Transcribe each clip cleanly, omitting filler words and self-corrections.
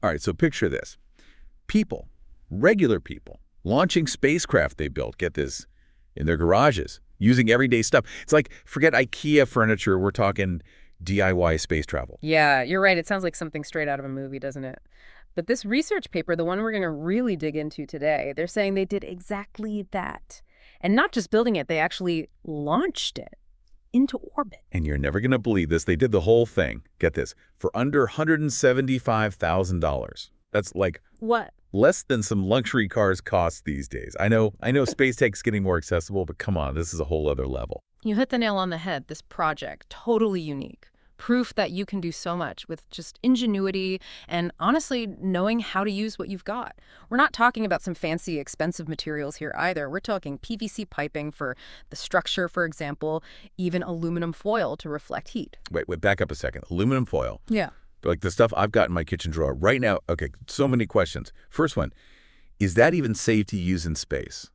All right, so picture this. People, regular people, launching spacecraft they built, get this, in their garages, using everyday stuff. It's like, forget IKEA furniture, we're talking DIY space travel. Yeah, you're right. It sounds like something straight out of a movie, doesn't it? But this research paper, the one we're going to really dig into today, they're saying they did exactly that. And not just building it, they actually launched it into orbit. And you're never going to believe this. They did the whole thing, get this, for under $175,000. That's like What? less than some luxury cars cost these days. I know space tech's getting more accessible, but come on, this is a whole other level. You hit the nail on the head. This project, totally unique. Proof that you can do so much with just ingenuity and honestly knowing how to use what you've got. We're not talking about some fancy, expensive materials here either. We're talking PVC piping for the structure, for example, even aluminum foil to reflect heat. Wait, back up a second. Aluminum foil. Yeah. Like the stuff I've got in my kitchen drawer right now. Okay, so many questions. First one, is that even safe to use in space?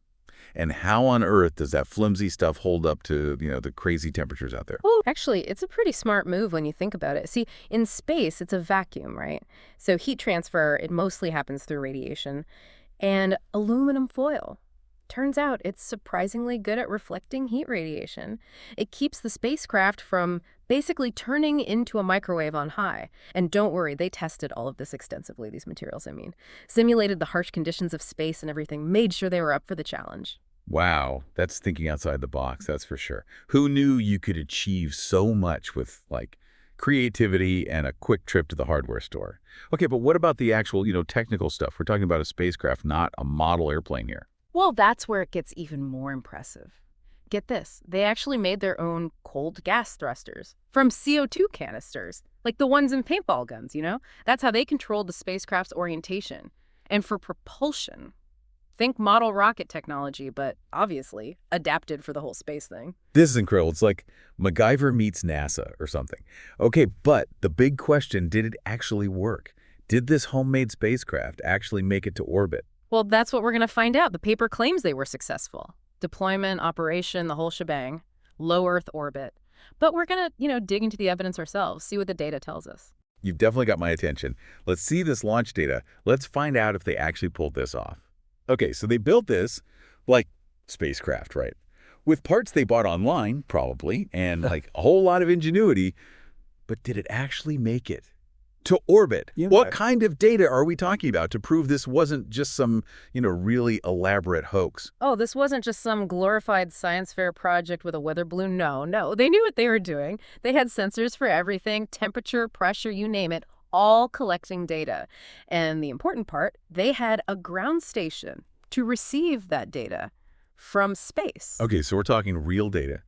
And how on earth does that flimsy stuff hold up to, the crazy temperatures out there? Well, actually, it's a pretty smart move when you think about it. See, in space, it's a vacuum, right? So heat transfer, it mostly happens through radiation. And aluminum foil. Turns out it's surprisingly good at reflecting heat radiation. It keeps the spacecraft from basically turning into a microwave on high. And don't worry, they tested all of this extensively, these materials, I mean. Simulated the harsh conditions of space and everything, made sure they were up for the challenge. Wow, that's thinking outside the box, that's for sure. Who knew you could achieve so much with, like, creativity and a quick trip to the hardware store? Okay, but what about the actual, technical stuff? We're talking about a spacecraft, not a model airplane here. Well, that's where it gets even more impressive. Get this, they actually made their own cold gas thrusters from CO2 canisters, like the ones in paintball guns, That's how they controlled the spacecraft's orientation. And for propulsion, think model rocket technology, but obviously adapted for the whole space thing. This is incredible. It's like MacGyver meets NASA or something. Okay, but the big question, did it actually work? Did this homemade spacecraft actually make it to orbit? Well, that's what we're going to find out. The paper claims they were successful. Deployment, operation, the whole shebang, low Earth orbit. But we're going to, dig into the evidence ourselves, see what the data tells us. You've definitely got my attention. Let's see this launch data. Let's find out if they actually pulled this off. Okay, so they built this, like, spacecraft, right? With parts they bought online, probably, and, like, a whole lot of ingenuity. But did it actually make it to orbit? Yeah. What kind of data are we talking about to prove this wasn't just some, really elaborate hoax? Oh, this wasn't just some glorified science fair project with a weather balloon. No. They knew what they were doing. They had sensors for everything, temperature, pressure, you name it, all collecting data. And the important part, they had a ground station to receive that data from space. Okay, so we're talking real data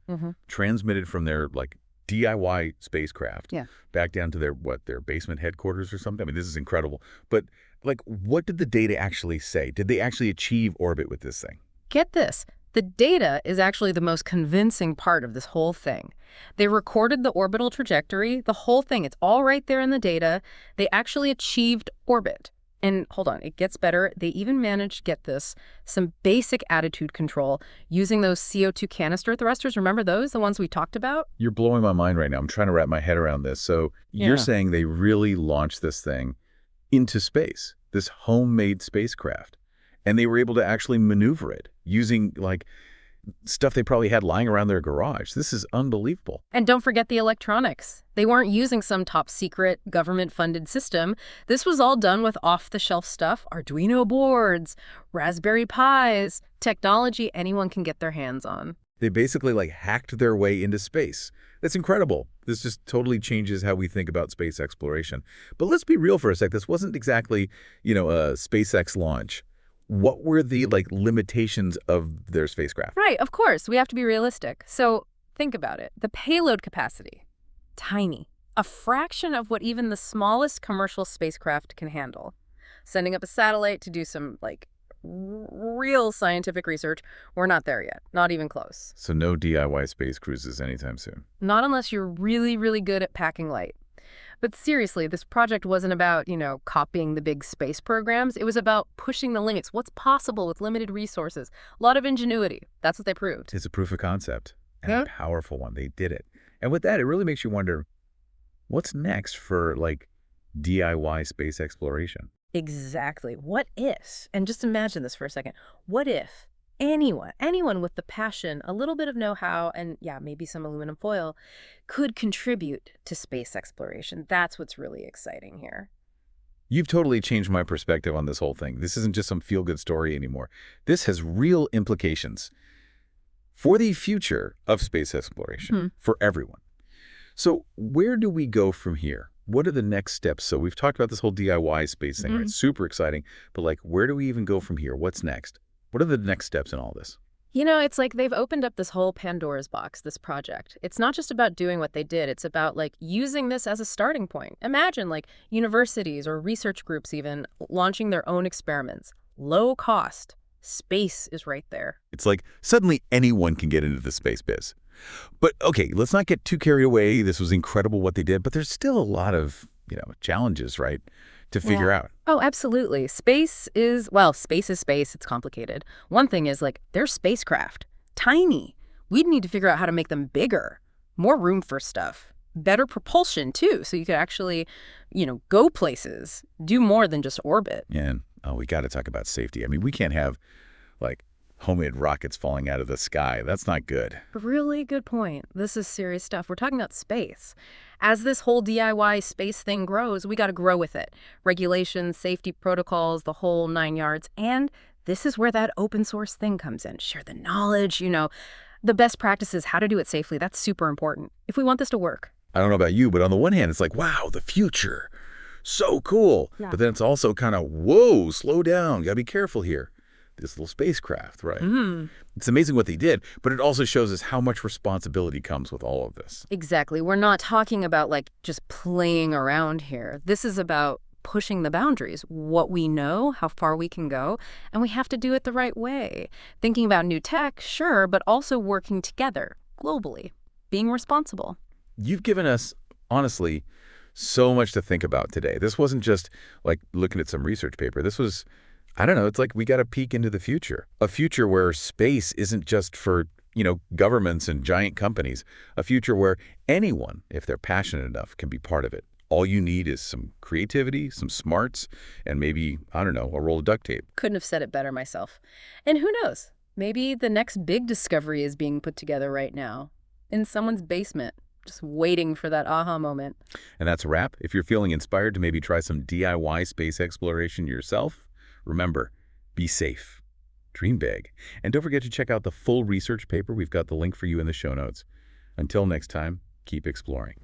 transmitted from their, like, DIY spacecraft back down to their basement headquarters or something. I mean, this is incredible. But, like, what did the data actually say? Did they actually achieve orbit with this thing? Get this. The data is actually the most convincing part of this whole thing. They recorded the orbital trajectory, the whole thing. It's all right there in the data. They actually achieved orbit. And hold on, it gets better. They even managed, get this, some basic attitude control using those CO2 canister thrusters. Remember those, the ones we talked about? You're blowing my mind right now. I'm trying to wrap my head around this. So you're saying they really launched this thing into space, this homemade spacecraft, and they were able to actually maneuver it using, like, stuff they probably had lying around their garage. This is unbelievable. And don't forget the electronics. They weren't using some top secret government-funded system. This was all done with off-the-shelf stuff, Arduino boards, Raspberry Pis, technology anyone can get their hands on. They basically, like, hacked their way into space. That's incredible. This just totally changes how we think about space exploration. But let's be real for a sec. This wasn't exactly, a SpaceX launch. What were the, like, limitations of their spacecraft? Right, of course. We have to be realistic. So think about it. The payload capacity, tiny. A fraction of what even the smallest commercial spacecraft can handle. Sending up a satellite to do some, like, real scientific research, we're not there yet. Not even close. So no DIY space cruises anytime soon. Not unless you're really, really good at packing light. But seriously, this project wasn't about, copying the big space programs. It was about pushing the limits. What's possible with limited resources? A lot of ingenuity. That's what they proved. It's a proof of concept, and a powerful one. They did it. And with that, it really makes you wonder, what's next for, like, DIY space exploration. Exactly. What if, and just imagine this for a second, what if anyone with the passion, a little bit of know-how, and yeah, maybe some aluminum foil, could contribute to space exploration? That's what's really exciting here. You've totally changed my perspective on this whole thing. This isn't just some feel-good story anymore. This has real implications for the future of space exploration, for everyone. So where do we go from here? What are the next steps? So we've talked about this whole DIY space thing, right? Super exciting. But like, where do we even go from here? What's next? What are the next steps in all this? You know, it's like they've opened up this whole Pandora's box, this project. It's not just about doing what they did. It's about like using this as a starting point. Imagine like universities or research groups even launching their own experiments. Low cost. Space is right there. It's like suddenly anyone can get into the space biz. But okay, let's not get too carried away. This was incredible what they did, but there's still a lot of, challenges, right, to figure out. Oh, absolutely. Space is, well, space is space. It's complicated. One thing is like they're spacecraft. Tiny. We'd need to figure out how to make them bigger. More room for stuff. Better propulsion, too, so you could actually, go places. Do more than just orbit. And, we got to talk about safety. I mean, we can't have, like, homemade rockets falling out of the sky. That's not good. Really good point. This is serious stuff. We're talking about space. As this whole DIY space thing grows, we got to grow with it. Regulations, safety protocols, the whole 9 yards. And this is where that open source thing comes in. Share the knowledge, the best practices, how to do it safely. That's super important if we want this to work. I don't know about you, but on the one hand, it's like, wow, the future. So cool. Yeah. But then it's also kind of, whoa, slow down. Got to be careful here. This little spacecraft, right? It's amazing what they did, but it also shows us how much responsibility comes with all of this. Exactly. We're not talking about like just playing around here. This is about pushing the boundaries, what we know, how far we can go, and we have to do it the right way. Thinking about new tech, sure, but also working together globally, being responsible. You've given us, honestly, so much to think about today. This wasn't just like looking at some research paper. This was, I don't know, it's like we got to peek into the future. A future where space isn't just for, governments and giant companies. A future where anyone, if they're passionate enough, can be part of it. All you need is some creativity, some smarts, and maybe, I don't know, a roll of duct tape. Couldn't have said it better myself. And who knows? Maybe the next big discovery is being put together right now in someone's basement, just waiting for that aha moment. And that's a wrap. If you're feeling inspired to maybe try some DIY space exploration yourself, remember, be safe, dream big, and don't forget to check out the full research paper. We've got the link for you in the show notes. Until next time, keep exploring.